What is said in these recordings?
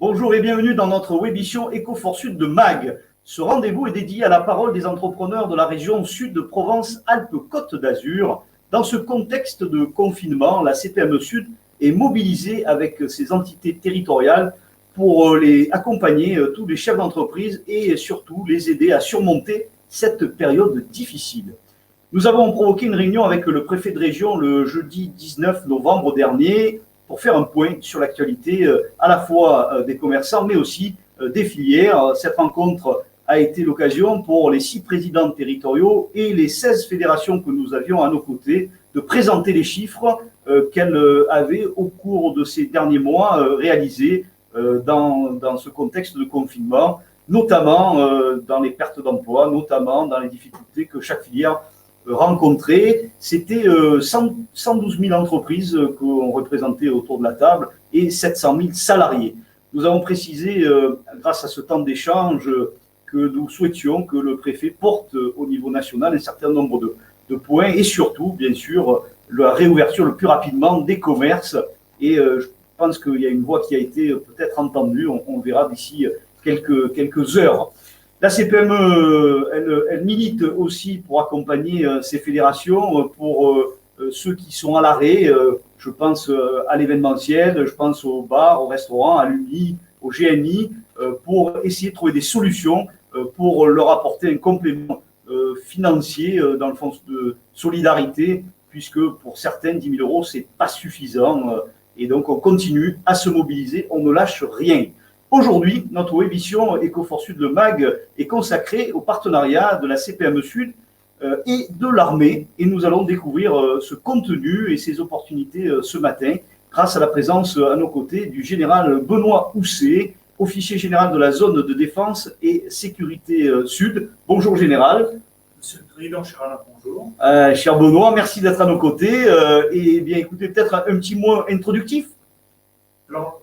Bonjour et bienvenue dans notre web-émission Ecofor Sud de MAG. Ce rendez-vous est dédié à la parole des entrepreneurs de la région Sud de Provence-Alpes-Côte d'Azur. Dans ce contexte de confinement, la CPME Sud est mobilisée avec ses entités territoriales pour les accompagner, tous les chefs d'entreprise et surtout les aider à surmonter cette période difficile. Nous avons provoqué une réunion avec le préfet de région le jeudi 19 novembre dernier pour faire un point sur l'actualité à la fois des commerçants mais aussi des filières. Cette rencontre a été l'occasion pour les 6 présidents territoriaux et les 16 fédérations que nous avions à nos côtés de présenter les chiffres qu'elles avaient au cours de ces derniers mois réalisés dans ce contexte de confinement, notamment dans les pertes d'emploi, notamment dans les difficultés que chaque filière rencontrait. C'était 112 000 entreprises qu'on représentait autour de la table et 700 000 salariés. Nous avons précisé, grâce à ce temps d'échange, que nous souhaitions que le préfet porte au niveau national un certain nombre de points et surtout, bien sûr, la réouverture le plus rapidement des commerces. Et je pense qu'il y a une voix qui a été peut-être entendue, on verra d'ici quelques heures. La CPME, elle milite aussi pour accompagner ces fédérations, pour ceux qui sont à l'arrêt. Je pense à l'événementiel, je pense aux bars, aux restaurants, à l'UMI, au GNI, pour essayer de trouver des solutions pour leur apporter un complément financier dans le fonds de solidarité, puisque pour certains, 10 000 €, c'est pas suffisant. Et donc, on continue à se mobiliser, on ne lâche rien. Aujourd'hui, notre émission Ecofor Sud de MAG est consacrée au partenariat de la CPME Sud et de l'armée. Et nous allons découvrir ce contenu et ses opportunités ce matin grâce à la présence à nos côtés du général Benoît Housset, officier général de la zone de défense et sécurité Sud. Bonjour général. Monsieur le Président, cher Alain, bonjour. Cher Benoît, merci d'être à nos côtés. Et bien écoutez, peut-être un petit mot introductif. Alors,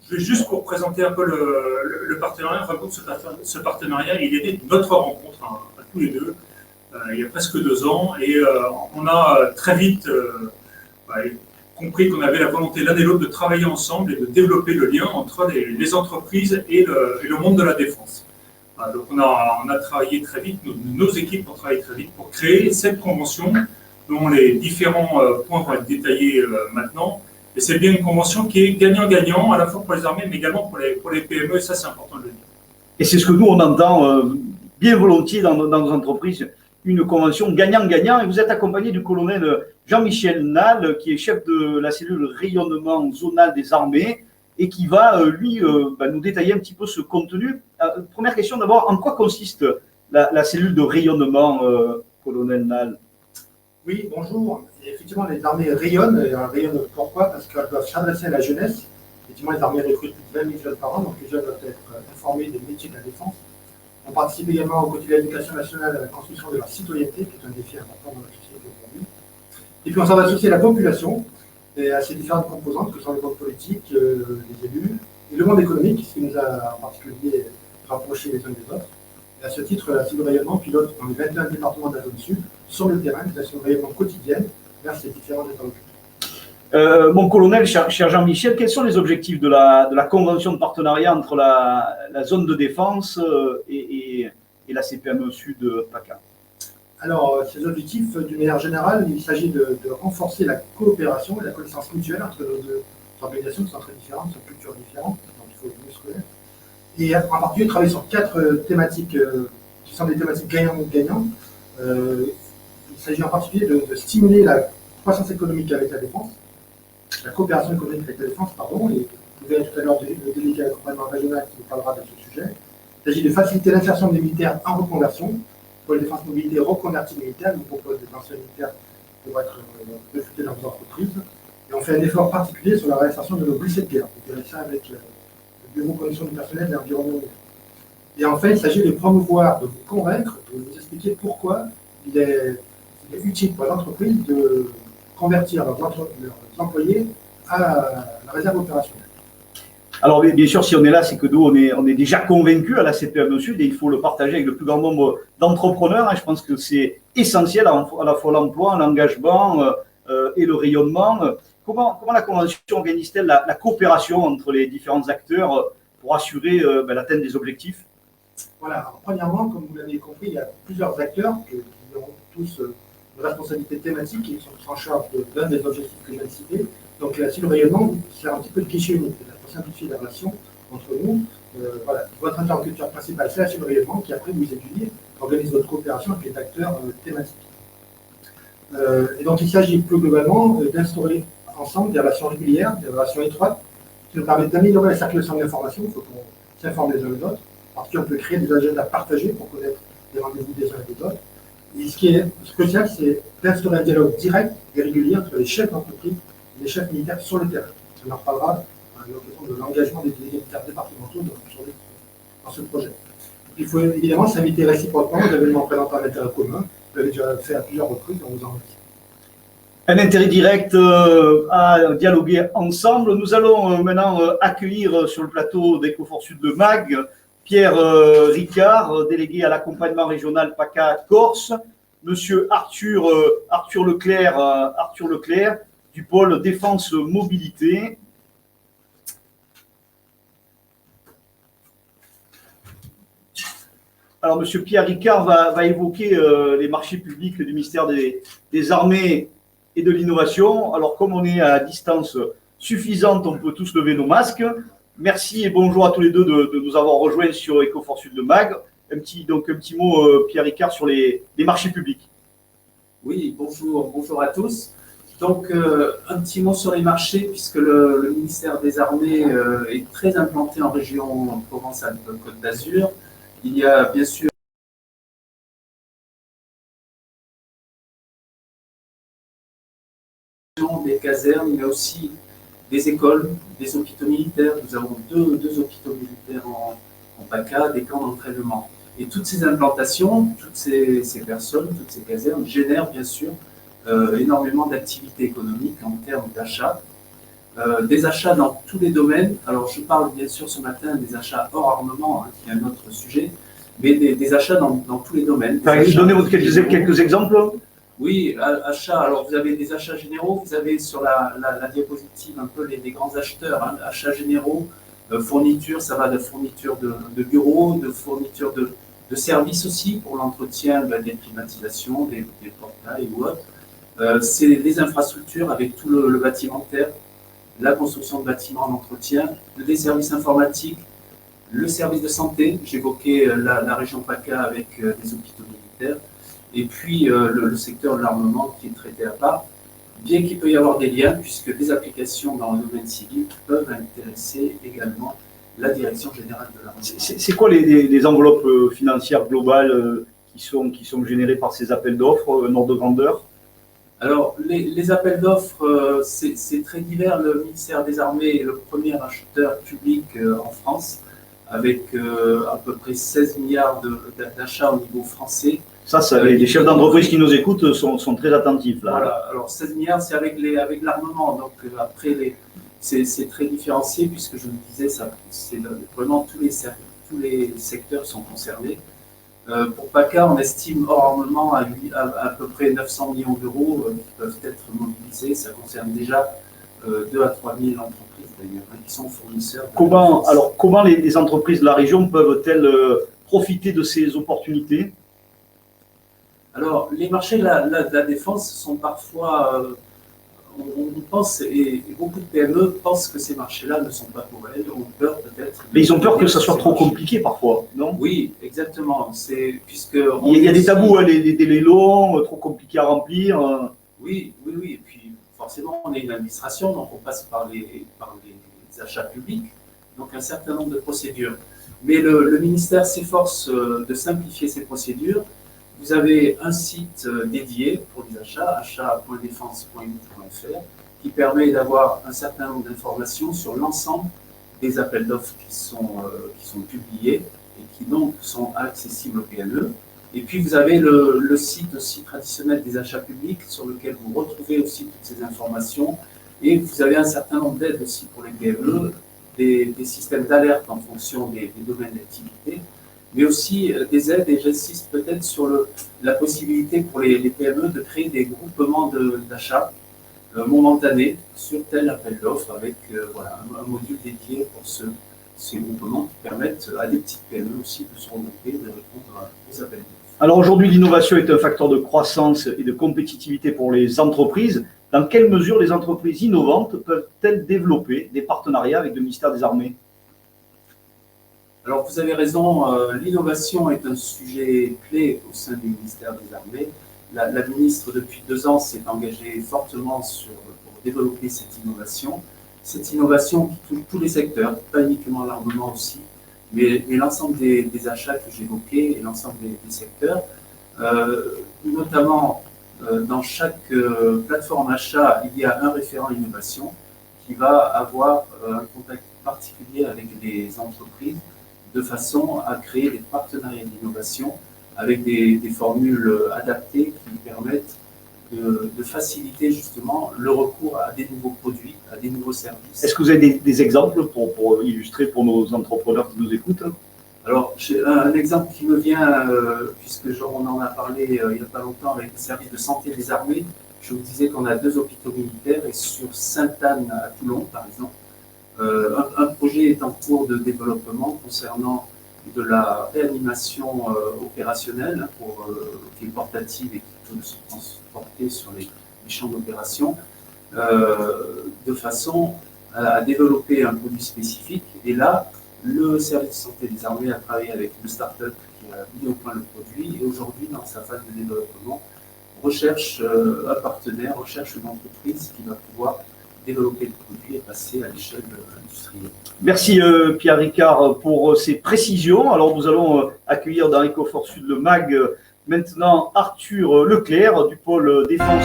je vais juste pour présenter un peu le partenariat. En fin de compte, ce partenariat, il est né de notre rencontre à tous les deux, il y a presque 2 ans. Et on a très vite compris qu'on avait la volonté l'un et l'autre de travailler ensemble et de développer le lien entre les entreprises et le monde de la défense. Donc on a travaillé très vite, nos équipes ont travaillé très vite pour créer cette convention dont les différents points vont être détaillés maintenant. Et c'est bien une convention qui est gagnant-gagnant, à la fois pour les armées, mais également pour les PME, et ça, c'est important de le dire. Et c'est ce que nous, on entend bien volontiers dans nos entreprises, une convention gagnant-gagnant. Et vous êtes accompagné du colonel Jean-Michel Nal, qui est chef de la cellule rayonnement zonal des armées, et qui va, lui, nous détailler un petit peu ce contenu. Première question d'abord, en quoi consiste la cellule de rayonnement, colonel Nal? Oui, bonjour. Et effectivement, les armées rayonnent. Et rayonnent pourquoi? Parce qu'elles doivent s'adresser à la jeunesse. Effectivement, les armées recrutent plus de 20 000 jeunes par an, donc les jeunes doivent être informés des métiers de la défense. On participe également au côté de l'éducation nationale à la construction de leur citoyenneté, qui est un défi important dans la société aujourd'hui. Et puis on s'en va associer à la population et à ses différentes composantes, que sont le monde politique, les élus, et le monde économique, ce qui nous a en particulier rapprochés les uns des autres. Et à ce titre, la cellule rayonnement pilote dans les 21 départements de la zone sud, sur le terrain, des actions de rayonnement quotidiennes vers ces différents interlocuteurs. Mon colonel, cher Jean-Michel, quels sont les objectifs de la convention de partenariat entre la zone de défense et la CPME Sud PACA? Alors, ces objectifs, d'une manière générale, il s'agit de renforcer la coopération et la connaissance mutuelle entre nos deux organisations qui sont très différentes, sont cultures différentes, donc il faut mieux se connaître. Et en particulier, travailler sur 4 thématiques qui sont des thématiques gagnant-gagnant. Il s'agit en particulier de stimuler la croissance économique avec la défense, la coopération économique avec la défense, pardon, et vous verrez tout à l'heure le délégué à l'accompagnement régional qui nous parlera de ce sujet. Il s'agit de faciliter l'insertion des militaires en reconversion. Pour les défenses mobilité reconverties militaires, nous proposons des anciens militaires pour être recrutés dans nos entreprises. Et on fait un effort particulier sur la réinsertion de nos blessés de guerre. Vous verrez ça avec le bureau conditions du personnel et l'environnement. Et enfin, il s'agit de promouvoir, de vous convaincre, de vous expliquer pourquoi il est utile pour l'entreprise de convertir leurs employés à la réserve opérationnelle. Alors, bien sûr, si on est là, c'est que nous, on est déjà convaincus à la CPME Sud et il faut le partager avec le plus grand nombre d'entrepreneurs. Je pense que c'est essentiel à la fois l'emploi, l'engagement et le rayonnement. Comment la Convention organise-t-elle la coopération entre les différents acteurs pour assurer l'atteinte des objectifs? Voilà, alors, premièrement, comme vous l'avez compris, il y a plusieurs acteurs qui ont tous une responsabilité thématique et qui sont en charge d'un des objectifs que je viens de citer. Donc là-dessus, le rayonnement, c'est un petit peu le guichet unique, pour simplifier la relation entre nous. Voilà, votre interlocuteur principal, c'est la chaîne de rayonnement qui après vous étudie, organise votre coopération avec les acteurs thématiques. Et donc il s'agit plus globalement d'instaurer ensemble des relations régulières, des relations étroites, qui nous permettent d'améliorer la circulation de l'information. Il faut qu'on s'informe les uns les autres. Parce qu'on peut créer des agendas partagés pour connaître les rendez-vous des uns et des autres. Et ce qui est crucial, c'est d'instaurer un dialogue direct et régulier entre les chefs d'entreprise et les chefs militaires sur le terrain. On en reparlera à l'occasion de l'engagement des délégués militaires départementaux dans ce projet. Il faut évidemment s'inviter réciproquement aux événements présentant un intérêt commun. Vous l'avez déjà fait à plusieurs reprises, on vous en remercie. Un intérêt direct à dialoguer ensemble. Nous allons maintenant accueillir sur le plateau d'Ecofor Sud de MAG Pierre Ricard, délégué à l'accompagnement régional PACA Corse, monsieur Arthur Leclerc du pôle défense mobilité. Alors, monsieur Pierre Ricard va évoquer les marchés publics du ministère des Armées et de l'Innovation. Alors, comme on est à distance suffisante, on peut tous lever nos masques. Merci et bonjour à tous les deux de nous avoir rejoints sur Ecofor Sud de MAG. Un petit mot, Pierre Ricard, sur les marchés publics. Oui, bonjour à tous. Donc, un petit mot sur les marchés, puisque le ministère des Armées est très implanté en région Provence-Alpes-Côte d'Azur. Il y a bien sûr des casernes, mais aussi des écoles, des hôpitaux militaires. Nous avons deux hôpitaux militaires en PACA, des camps d'entraînement. Et toutes ces implantations, toutes ces personnes, toutes ces casernes génèrent bien sûr énormément d'activités économiques en termes d'achats. Des achats dans tous les domaines. Alors je parle bien sûr ce matin des achats hors armement, hein, qui est un autre sujet, mais des achats dans tous les domaines. Donnez-vous quelques exemples. Oui, achats. Alors, vous avez des achats généraux. Vous avez sur la diapositive un peu les grands acheteurs. Hein, achats généraux, fournitures, ça va de fournitures de bureaux, de fournitures de services aussi pour l'entretien des climatisations, des portails ou autres. C'est les infrastructures avec tout le bâtimentaire, la construction de bâtiments d'entretien, les services informatiques, le service de santé. J'évoquais la région PACA avec des hôpitaux militaires. Et puis le secteur de l'armement qui est traité à part, bien qu'il peut y avoir des liens, puisque des applications dans le domaine civil peuvent intéresser également la Direction générale de l'armement. C'est quoi les enveloppes financières globales qui sont générées par ces appels d'offres, un ordre de grandeur? Alors, les appels d'offres, c'est très divers. Le ministère des Armées est le premier acheteur public en France, avec à peu près 16 milliards d'achats au niveau français. Ça, les chefs d'entreprise qui nous écoutent sont très attentifs. Là. Voilà, alors 16 milliards, c'est avec l'armement. Donc après, c'est très différencié, puisque je vous disais, c'est vraiment tous les secteurs sont concernés. Pour PACA, on estime hors armement à peu près 900 millions d'euros qui peuvent être mobilisés. Ça concerne déjà 2 à 3 000 entreprises d'ailleurs, qui sont fournisseurs. Comment les entreprises de la région peuvent-elles profiter de ces opportunités? Alors, les marchés de la défense sont parfois, on pense, et beaucoup de PME pensent que ces marchés-là ne sont pas pour elles, ont peur peut-être. Mais ils ont peur que ça soit trop compliqué parfois, non? Oui, exactement. Il y a des tabous, hein, les délais longs, trop compliqués à remplir. Oui. Et puis, forcément, on est une administration, donc on passe par les achats publics, donc un certain nombre de procédures. Mais le ministère s'efforce de simplifier ces procédures. Vous avez un site dédié pour les achats, achat.defense.gouv.fr, qui permet d'avoir un certain nombre d'informations sur l'ensemble des appels d'offres qui sont publiés et qui donc sont accessibles aux PME. Et puis vous avez le site aussi traditionnel des achats publics sur lequel vous retrouvez aussi toutes ces informations. Et vous avez un certain nombre d'aides aussi pour les PME, des systèmes d'alerte en fonction des domaines d'activité, mais aussi des aides, et j'insiste peut-être sur la possibilité pour les PME de créer des groupements d'achat momentanés sur tel appel d'offres avec un module dédié ces groupements qui permettent à des petites PME aussi de se regrouper, de répondre aux appels d'offres. Alors aujourd'hui, l'innovation est un facteur de croissance et de compétitivité pour les entreprises. Dans quelle mesure les entreprises innovantes peuvent-elles développer des partenariats avec le ministère des Armées? Alors vous avez raison, l'innovation est un sujet clé au sein du ministère des Armées. La ministre, depuis 2 ans, s'est engagée fortement pour développer cette innovation qui touche tous les secteurs, pas uniquement l'armement aussi, mais l'ensemble des achats que j'évoquais et l'ensemble des secteurs, notamment dans chaque plateforme achat, il y a un référent innovation qui va avoir un contact particulier avec les entreprises de façon à créer des partenariats d'innovation avec des formules adaptées qui permettent de faciliter justement le recours à des nouveaux produits, à des nouveaux services. Est-ce que vous avez des exemples pour illustrer pour nos entrepreneurs qui nous écoutent? Alors, j'ai un exemple qui me vient, puisque on en a parlé il n'y a pas longtemps avec le service de santé des armées. Je vous disais qu'on a 2 hôpitaux militaires et sur Sainte-Anne à Toulon, par exemple, un projet est en cours de développement concernant de la réanimation opérationnelle qui est portative et qui peut se transporter sur les champs d'opération de façon à développer un produit spécifique. Et là, le service de santé des armées a travaillé avec une start-up qui a mis au point le produit et aujourd'hui, dans sa phase de développement, recherche un partenaire, recherche une entreprise qui va pouvoir développer le produit et passer à l'échelle industrielle. Merci Pierre Ricard pour ces précisions. Alors nous allons accueillir dans EcoFort Sud le MAG maintenant Arthur Leclerc du pôle défense.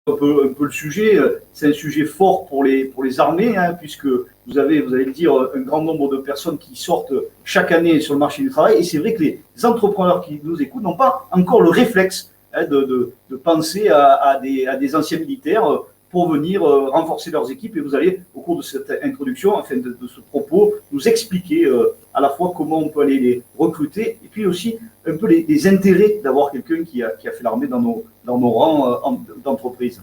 Un peu le sujet, c'est un sujet fort pour les armées, hein, puisque vous allez le dire, un grand nombre de personnes qui sortent chaque année sur le marché du travail, et c'est vrai que les entrepreneurs qui nous écoutent n'ont pas encore le réflexe de penser à des anciens militaires pour venir renforcer leurs équipes, et vous allez, au cours de cette introduction, enfin de ce propos, nous expliquer à la fois comment on peut aller les recruter, et puis aussi un peu les intérêts d'avoir quelqu'un qui a fait l'armée dans nos rangs d'entreprise.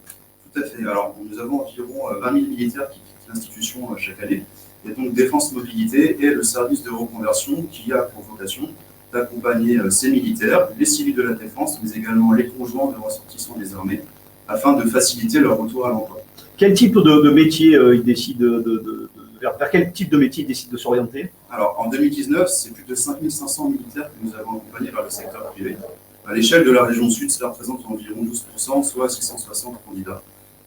Tout à fait. Alors, nous avons environ 20 000 militaires qui quittent l'institution chaque année. Et donc, Défense Mobilité est le service de reconversion qui a pour vocation d'accompagner ces militaires, les civils de la défense, mais également les conjoints de ressortissants des armées, afin de faciliter leur retour à l'emploi. Quel type de métier ils décident vers quel type de métier ils décident de s'orienter? Alors, en 2019, c'est plus de 5 500 militaires que nous avons accompagnés vers le secteur privé. À l'échelle de la région sud, cela représente environ 12%, soit 660 candidats.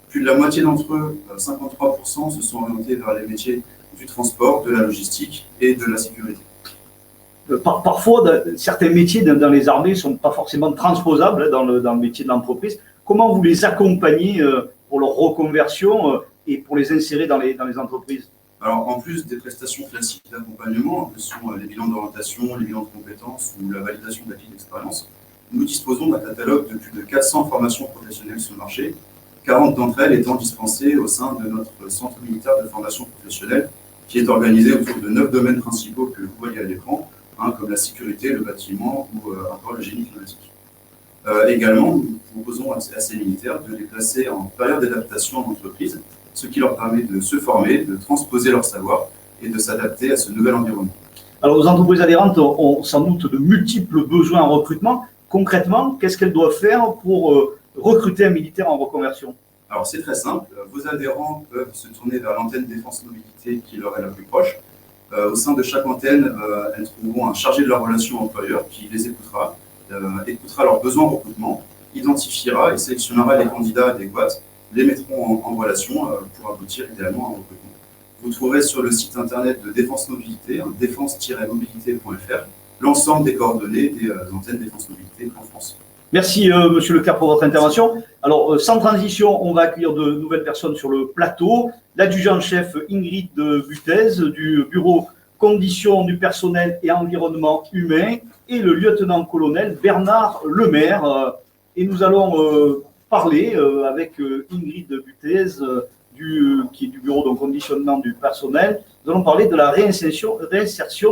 Plus de la moitié d'entre eux, 53%, se sont orientés vers les métiers du transport, de la logistique et de la sécurité. Parfois, certains métiers dans les armées ne sont pas forcément transposables dans le métier de l'entreprise. Comment vous les accompagnez pour leur reconversion et pour les insérer dans les entreprises? Alors, en plus des prestations classiques d'accompagnement, que sont les bilans d'orientation, les bilans de compétences ou la validation d'acquis d'expérience, nous disposons d'un catalogue de plus de 400 formations professionnelles sur le marché, 40 d'entre elles étant dispensées au sein de notre centre militaire de formation professionnelle, qui est organisé autour de 9 domaines principaux que vous voyez à l'écran, comme la sécurité, le bâtiment ou encore le génie climatique. Également, nous proposons à ces militaires de les placer en période d'adaptation en entreprise, ce qui leur permet de se former, de transposer leur savoir et de s'adapter à ce nouvel environnement. Alors, les entreprises adhérentes ont sans doute de multiples besoins en recrutement. Concrètement, qu'est-ce qu'elles doivent faire pour recruter un militaire en reconversion? Alors, c'est très simple. Vos adhérents peuvent se tourner vers l'antenne Défense Mobilité qui leur est la plus proche. Au sein de chaque antenne, elles trouveront un chargé de leur relation employeur qui les écoutera leurs besoins en recrutement, identifiera et sélectionnera les candidats adéquats, les mettront en relation pour aboutir idéalement à un recrutement. Vous trouverez sur le site internet de Défense Mobilité, défense-mobilité.fr, l'ensemble des coordonnées des antennes Défense Mobilité en France. Merci Monsieur Leclerc pour votre intervention. Alors, sans transition, on va accueillir de nouvelles personnes sur le plateau. L'adjudant-chef Ingrid Butez du bureau Conditions du personnel et environnement humain et le lieutenant-colonel Bernard Lemaire. Et nous allons parler avec Ingrid Butez, qui est du bureau de conditionnement du personnel. Nous allons parler de la réinsertion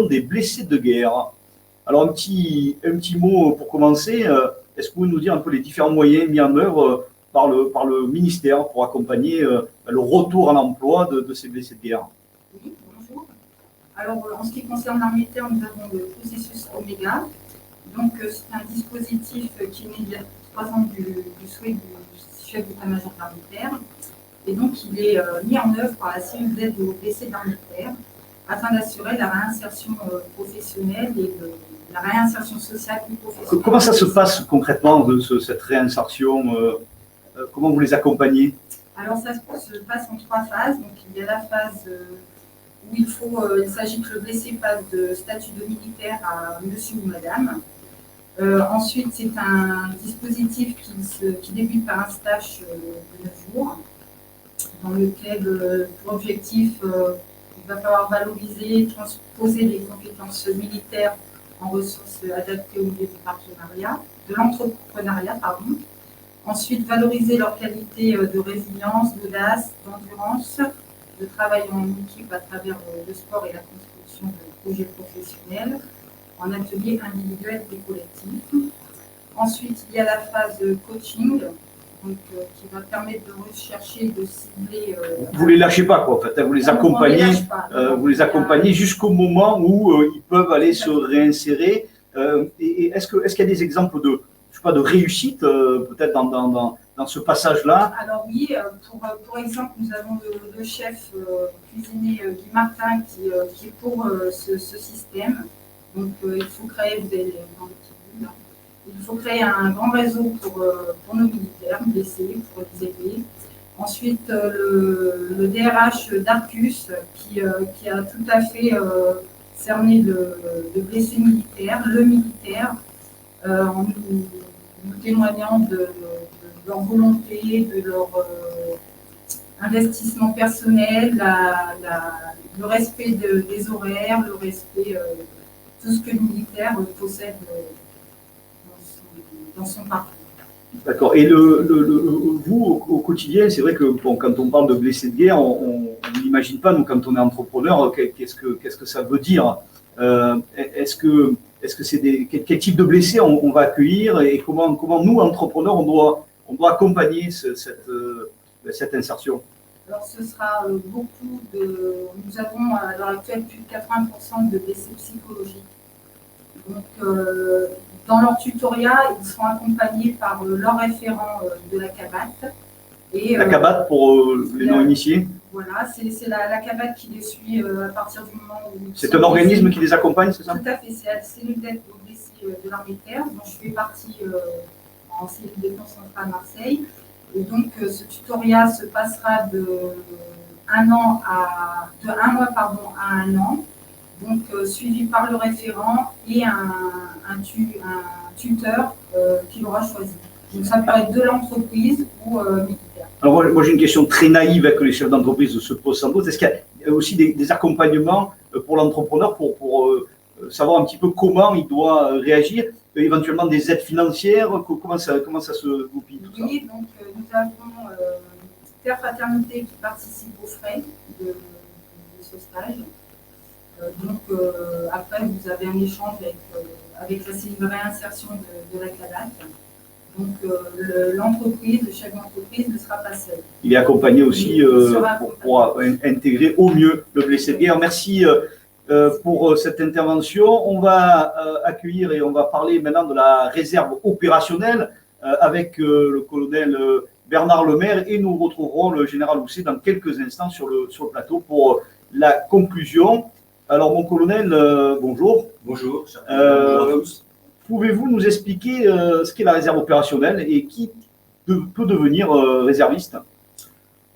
des blessés de guerre. Alors, un petit mot pour commencer. Est-ce que vous pouvez nous dire un peu les différents moyens mis en œuvre par le ministère pour accompagner le retour à l'emploi de ces blessés de guerre? Oui, bonjour. Alors, en ce qui concerne l'armée de terre, nous avons le processus Oméga. Donc, c'est un dispositif qui est né il y a 3 ans du souhait du chef d'état-major de l'armée de terre. Et donc, il est mis en œuvre par la cellule d'aide aux blessés de l'armée de terre afin d'assurer la réinsertion professionnelle et la réinsertion sociale et professionnelle. Comment ça se passe concrètement, cette réinsertion? Comment vous les accompagnez? Alors, ça se passe en 3 phases. Donc, il y a la phase où il s'agit que le blessé passe de statut de militaire à monsieur ou madame. Ensuite, c'est un dispositif qui débute par un stage de 9 jours, dans lequel, pour objectif, il va falloir valoriser, transposer les compétences militaires en ressources adaptées au milieu de l'entrepreneuriat, pardon. Ensuite, valoriser leur qualité de résilience, d'audace, d'endurance, de travail en équipe à travers le sport et la construction de projets professionnels, en ateliers individuels et collectifs. Ensuite, il y a la phase coaching, donc, qui va permettre de rechercher, de cibler. Vous ne les lâchez pas, quoi, en fait, vous les accompagnez, jusqu'au moment où ils peuvent aller se réinsérer. Et est-ce qu'il y a des exemples de, je sais pas, de réussite, peut-être dans ce passage-là? Alors oui, pour exemple, nous avons le chef cuisinier Guy Martin qui est pour ce système. Donc il faut créer, vous allez dans le petit bout, là. Il faut créer un grand réseau pour nos militaires blessés, pour les aider. Ensuite, le DRH d'Arcus qui a tout à fait cerné le blessé militaire, le militaire, en nous témoignant de leur volonté, de leur investissement personnel, le respect des horaires, le respect tout ce que le militaire possède dans son parcours. D'accord. Et vous, au quotidien, c'est vrai que bon, quand on parle de blessés de guerre, on n'imagine pas, nous, quand on est entrepreneur, qu'est-ce que ça veut dire. Est-ce que c'est quel type de blessés on va accueillir et comment nous, entrepreneurs, on doit accompagner cette insertion? Alors, ce sera beaucoup de... Nous avons à l'heure actuelle plus de 80% de blessés psychologiques. Donc, dans leur tutorat, ils seront accompagnés par leur référent de la CABAT. La CABAT, pour les non-initiés? Voilà, c'est la CABAT qui les suit à partir du moment où... C'est un organisme qui les accompagne, c'est ça? Tout à fait, c'est la cellule d'aide aux blessés de l'armée de terre, dont je fais partie en cellule de défense centrale à Marseille. Et donc, ce tutorat se passera de 1 mois à 1 an, donc suivi par le référent et un tuteur qu'il aura choisi. Donc, ça peut être de l'entreprise ou militaire. Alors, moi j'ai une question très naïve que les chefs d'entreprise se posent sans doute. Est-ce qu'il y a aussi des accompagnements pour l'entrepreneur pour savoir un petit peu comment il doit réagir? Éventuellement des aides financières, comment ça se goupille tout ça? Oui, donc nous avons Terre Fraternité qui participe aux frais de ce stage. Donc après, vous avez un échange avec la cellule de réinsertion de la CADAC. Donc l'entreprise, le chef d'entreprise ne sera pas seul. Il est accompagné aussi pour intégrer au mieux le blessé de guerre. Merci. Pour cette intervention, on va accueillir et on va parler maintenant de la réserve opérationnelle avec le colonel Bernard Lemaire et nous retrouverons le général Housset dans quelques instants sur le plateau pour la conclusion. Alors mon colonel, bonjour. Bonjour. Bonjour à tous. Pouvez-vous nous expliquer ce qu'est la réserve opérationnelle et qui peut devenir réserviste?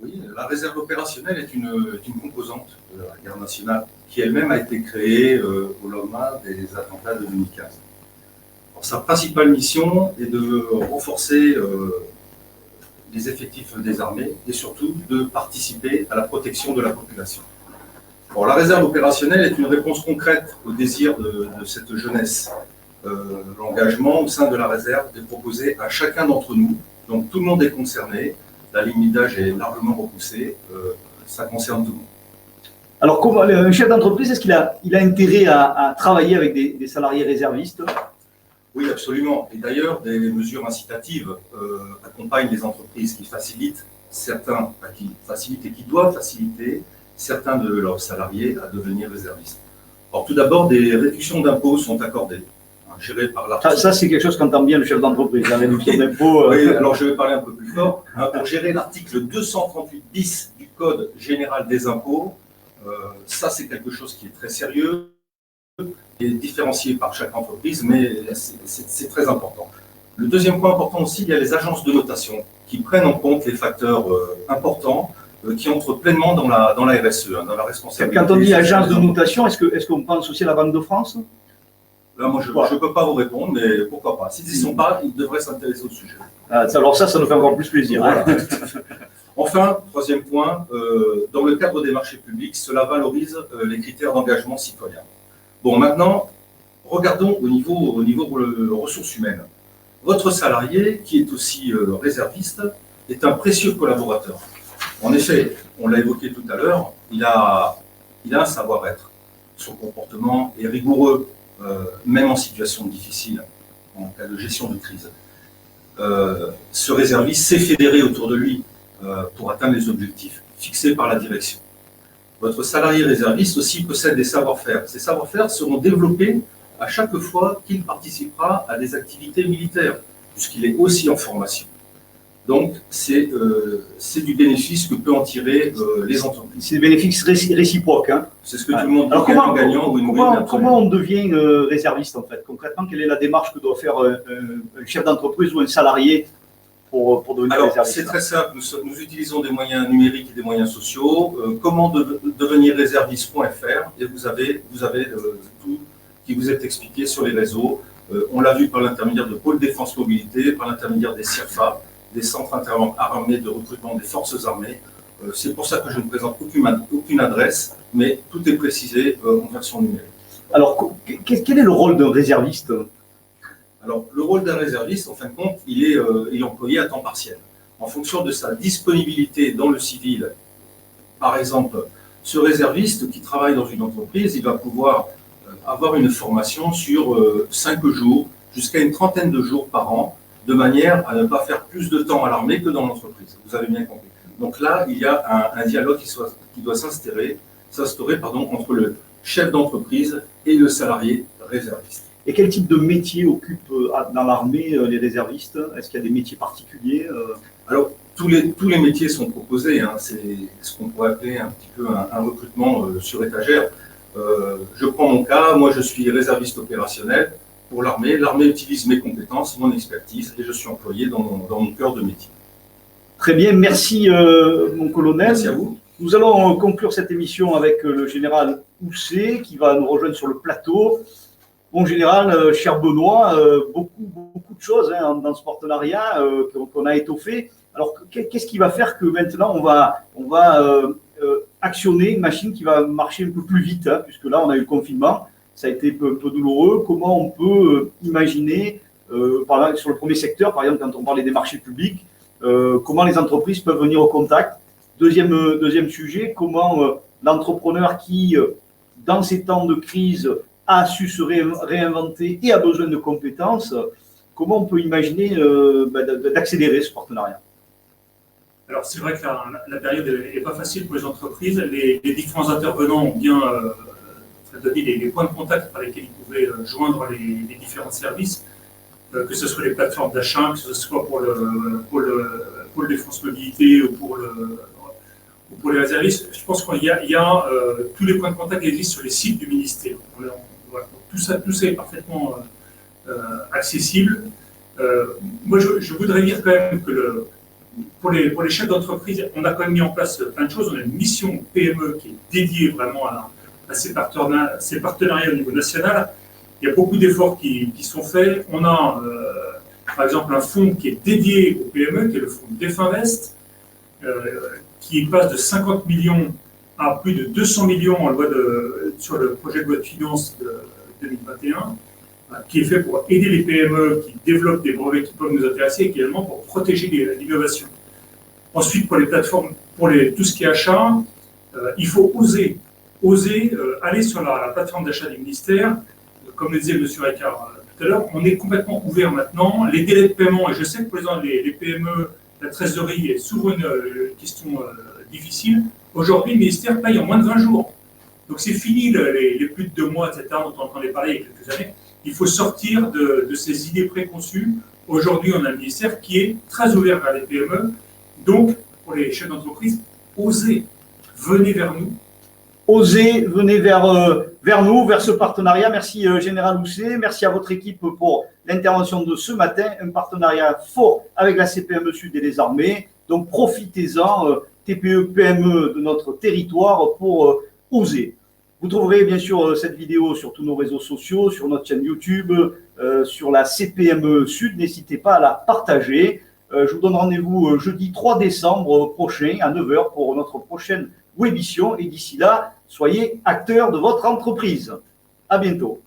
Oui, la réserve opérationnelle est une composante de la guerre nationale qui elle-même a été créée au lendemain des attentats de 2015. Alors, sa principale mission est de renforcer les effectifs des armées et surtout de participer à la protection de la population. Alors, la réserve opérationnelle est une réponse concrète au désir de cette jeunesse. L'engagement au sein de la réserve est proposé à chacun d'entre nous, donc tout le monde est concerné. La limite d'âge est largement repoussée, ça concerne tout le monde. Alors, comment un chef d'entreprise, est-ce qu'il a intérêt à travailler avec des salariés réservistes? Oui, absolument. Et d'ailleurs, des mesures incitatives accompagnent les entreprises qui facilitent et qui doivent faciliter certains de leurs salariés à devenir réservistes. Alors, tout d'abord, des réductions d'impôts sont accordées, gérées par l'article. Ça c'est quelque chose qu'entend bien le chef d'entreprise, la réduction d'impôts. Oui, alors je vais parler un peu plus fort. Pour gérer l'article 238 bis du Code général des impôts, ça c'est quelque chose qui est très sérieux et différencié par chaque entreprise, mais c'est très important. Le deuxième point important aussi, il y a les agences de notation qui prennent en compte les facteurs importants qui entrent pleinement dans la RSE, dans la responsabilité. Quand on dit agence de notation, est-ce qu'on pense aussi à la Banque de France? Là, moi, je ne peux pas vous répondre, mais pourquoi pas. S'ils n'y sont pas, ils devraient s'intéresser au sujet. Alors ça nous fait encore plus plaisir. Voilà. Enfin, troisième point, dans le cadre des marchés publics, cela valorise les critères d'engagement citoyen. Bon, maintenant, regardons au niveau ressources humaines. Votre salarié, qui est aussi réserviste, est un précieux collaborateur. En effet, on l'a évoqué tout à l'heure, il a un savoir-être. Son comportement est rigoureux, même en situation difficile, en cas de gestion de crise. Ce réserviste sait fédérer autour de lui pour atteindre les objectifs fixés par la direction. Votre salarié réserviste aussi possède des savoir-faire. Ces savoir-faire seront développés à chaque fois qu'il participera à des activités militaires, puisqu'il est aussi en formation. Donc, c'est du bénéfice que peut en tirer les entreprises. C'est des bénéfices réciproques. Hein. C'est ce que tout le monde dit. Alors, gagnant ou une comment on devient réserviste, en fait? Concrètement, quelle est la démarche que doit faire un chef d'entreprise ou un salarié pour devenir réserviste? C'est très simple. Nous utilisons des moyens numériques et des moyens sociaux. Comment devenir réserviste.fr, et vous avez tout qui vous est expliqué sur les réseaux. On l'a vu par l'intermédiaire de Pôle Défense Mobilité, par l'intermédiaire des CIRFA, des centres interarmés de recrutement des forces armées. C'est pour ça que je ne présente aucune adresse, mais tout est précisé en version numérique. Alors, quel est le rôle d'un réserviste? Alors, le rôle d'un réserviste, en fin de compte, il est employé à temps partiel. En fonction de sa disponibilité dans le civil, par exemple, ce réserviste qui travaille dans une entreprise, il va pouvoir avoir une formation sur 5 jours, jusqu'à une trentaine de jours par an, de manière à ne pas faire plus de temps à l'armée que dans l'entreprise. Vous avez bien compris. Donc là, il y a un dialogue qui doit s'instaurer entre le chef d'entreprise et le salarié réserviste. Et quel type de métier occupent dans l'armée les réservistes? Est-ce qu'il y a des métiers particuliers? Alors, tous les métiers sont proposés. Hein. C'est ce qu'on pourrait appeler un petit peu un recrutement sur étagère. Je prends mon cas, moi je suis réserviste opérationnel pour l'armée. L'armée utilise mes compétences, mon expertise, et je suis employé dans mon cœur de métier. Très bien, merci mon colonel. Merci à vous. Nous allons conclure cette émission avec le général Housset qui va nous rejoindre sur le plateau. Bon général, cher Benoît, beaucoup de choses dans ce partenariat qu'on a étoffé. Alors qu'est-ce qui va faire que maintenant on va actionner une machine qui va marcher un peu plus vite, hein, puisque là on a eu le confinement, ça a été un peu douloureux. Comment on peut imaginer, sur le premier secteur, par exemple quand on parlait des marchés publics, comment les entreprises peuvent venir au contact? Deuxième sujet, comment l'entrepreneur qui, dans ces temps de crise, a su se réinventer et a besoin de compétences, comment on peut imaginer d'accélérer ce partenariat? Alors c'est vrai que la période n'est pas facile pour les entreprises. Les différents intervenants ont bien donné les points de contact par lesquels ils pouvaient joindre les différents services, que ce soit les plateformes d'achat, que ce soit pour le Pôle Défense Mobilité ou pour les réservistes. Je pense qu'il y a tous les points de contact qui existent sur les sites du ministère. Voilà. Tout ça est parfaitement accessible. Moi, je voudrais dire quand même que pour les chefs d'entreprise, on a quand même mis en place plein de choses. On a une mission PME qui est dédiée vraiment à ces partenariats au niveau national. Il y a beaucoup d'efforts qui sont faits. On a, par exemple, un fonds qui est dédié aux PME, qui est le fonds DEFINVEST, qui passe de 50 millions à plus de 200 millions sur le projet de loi de finances de 2021, qui est fait pour aider les PME qui développent des brevets qui peuvent nous intéresser, et également pour protéger l'innovation. Ensuite, pour les plateformes, pour tout ce qui est achat, il faut oser aller sur la plateforme d'achat du ministère. Comme le disait M. Ricard tout à l'heure, on est complètement ouvert maintenant. Les délais de paiement, et je sais que pour les PME, la trésorerie est souvent une question difficile. Aujourd'hui, le ministère paye en moins de 20 jours. Donc c'est fini les plus de 2 mois, etc., dont on entendait parler il y a quelques années. Il faut sortir de ces idées préconçues. Aujourd'hui, on a un ministère qui est très ouvert vers les PME. Donc, pour les chefs d'entreprise, osez, venez vers nous. Osez, venez vers nous, vers ce partenariat. Merci Général Housset, merci à votre équipe pour l'intervention de ce matin. Un partenariat fort avec la CPME Sud et les armées. Donc profitez-en, TPE, PME de notre territoire pour oser. Vous trouverez bien sûr cette vidéo sur tous nos réseaux sociaux, sur notre chaîne YouTube, sur la CPME Sud. N'hésitez pas à la partager. Je vous donne rendez-vous jeudi 3 décembre prochain à 9 h pour notre prochaine webmission. Et d'ici là, soyez acteurs de votre entreprise. À bientôt.